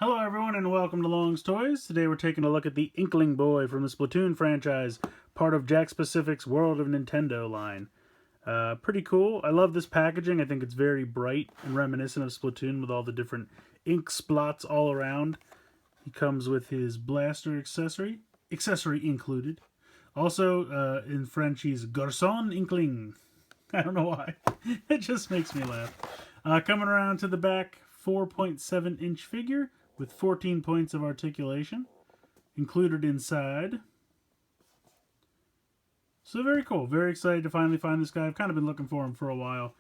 Hello everyone and welcome to Long's Toys. Today we're taking a look at the Inkling boy from the Splatoon franchise, part of Jakks Pacific's World of Nintendo line. Pretty cool. I love this packaging. I think it's very bright and reminiscent of Splatoon with all the different ink splots all around. He comes with his blaster accessory included. Also, in French, he's Garçon Inkling. I don't know why. It just makes me laugh. Coming around to the back, 4.7-inch figure with 14 points of articulation included inside. So very cool. Very excited to finally find this guy. I've kind of been looking for him for a while.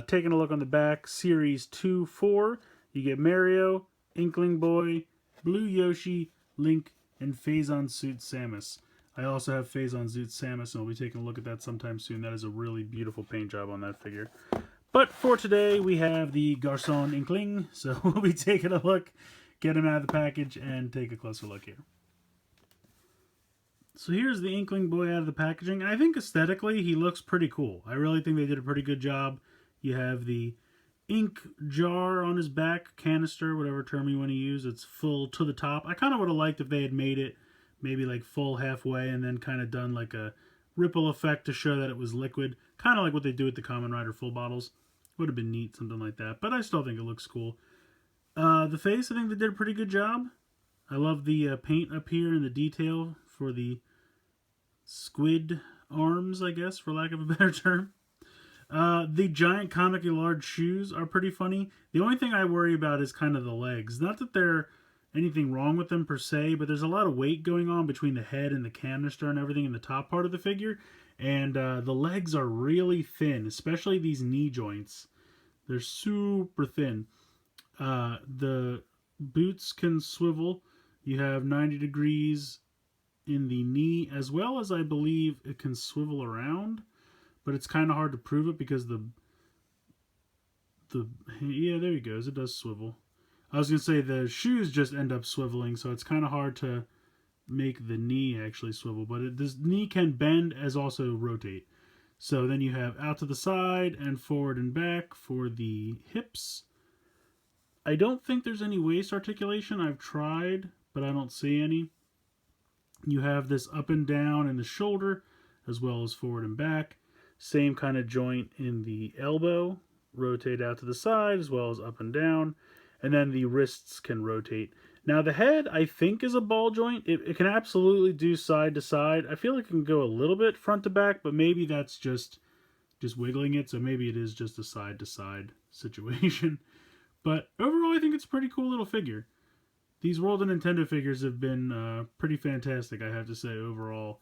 Taking a look on the back, Series 2-4. You get Mario, Inkling Boy, Blue Yoshi, Link, and Phazon Suit Samus. I also have Phazon Suit Samus, and I'll be taking a look at that sometime soon. That is a really beautiful paint job on that figure. But for today, we have the Garçon Inkling, so we'll be taking a look, get him out of the package, and take a closer look here. So here's the Inkling boy out of the packaging, and I think aesthetically he looks pretty cool. I really think they did a pretty good job. You have the ink jar on his back, canister, whatever term you want to use. It's full to the top. I kind of would have liked if they had made it maybe like full halfway and then kind of done like a ripple effect to show that it was liquid. Kind of like what they do with the Kamen Rider full bottles. Would have been neat, something like that. But I still think it looks cool. The face, I think they did a pretty good job. I love the paint up here and the detail for the squid arms, I guess, for lack of a better term. The giant comically large shoes are pretty funny. The only thing I worry about is kind of the legs. Not that there's anything wrong with them per se, but there's a lot of weight going on between the head and the canister and everything in the top part of the figure. And the legs are really thin, especially these knee joints. They're super thin. The boots can swivel. You have 90 degrees in the knee, as well as I believe it can swivel around. But it's kind of hard to prove it because yeah, there he goes. It does swivel. I was going to say the shoes just end up swiveling, so it's kind of hard to make the knee actually swivel. But this knee can bend as also rotate. So then you have out to the side and forward and back for the hips. I don't think there's any waist articulation. I've tried, but I don't see any. You have this up and down in the shoulder, as well as forward and back. Same kind of joint in the elbow. Rotate out to the side, as well as up and down. And then the wrists can rotate. Now the head, I think, is a ball joint. It can absolutely do side to side. I feel like it can go a little bit front to back, but maybe that's just wiggling it. So maybe it is just a side to side situation. But overall, I think it's a pretty cool little figure. These World of Nintendo figures have been pretty fantastic, I have to say, overall.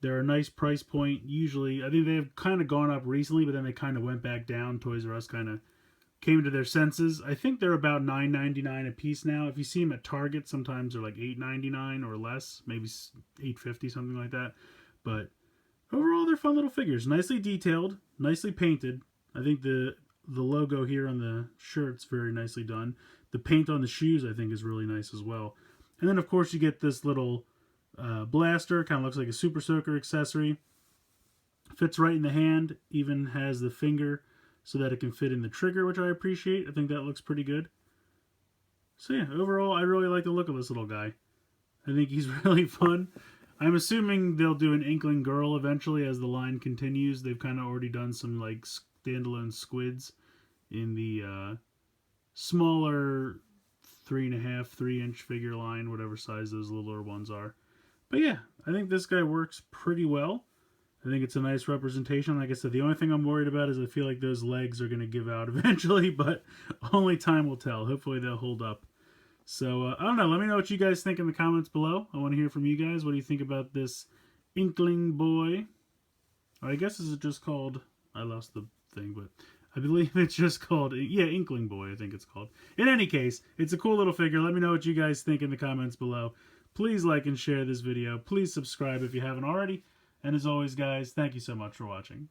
They're a nice price point. Usually, I think they've kind of gone up recently, but then they kind of went back down. Toys R Us kind of came to their senses. I think they're about $9.99 a piece now. If you see them at Target, sometimes they're like $8.99 or less, maybe $8.50, something like that. But overall, they're fun little figures. Nicely detailed, nicely painted. I think the logo here on the shirt's very nicely done. The paint on the shoes, I think, is really nice as well. And then, of course, you get this little blaster. Kind of looks like a Super Soaker accessory. Fits right in the hand. Even has the finger so that it can fit in the trigger, which I appreciate. I think that looks pretty good. So yeah, overall, I really like the look of this little guy. I think he's really fun. I'm assuming they'll do an Inkling girl eventually as the line continues. They've kind of already done some like standalone squids in the smaller 3.5, 3-inch figure line, whatever size those littler ones are. But yeah, I think this guy works pretty well. I think it's a nice representation. Like I said, the only thing I'm worried about is I feel like those legs are going to give out eventually, but only time will tell. Hopefully they'll hold up. So, I don't know. Let me know what you guys think in the comments below. I want to hear from you guys. What do you think about this Inkling boy? Or I guess is it just called... I lost the thing, but I believe it's just called... Yeah, Inkling boy, I think it's called. In any case, it's a cool little figure. Let me know what you guys think in the comments below. Please like and share this video. Please subscribe if you haven't already. And as always, guys, thank you so much for watching.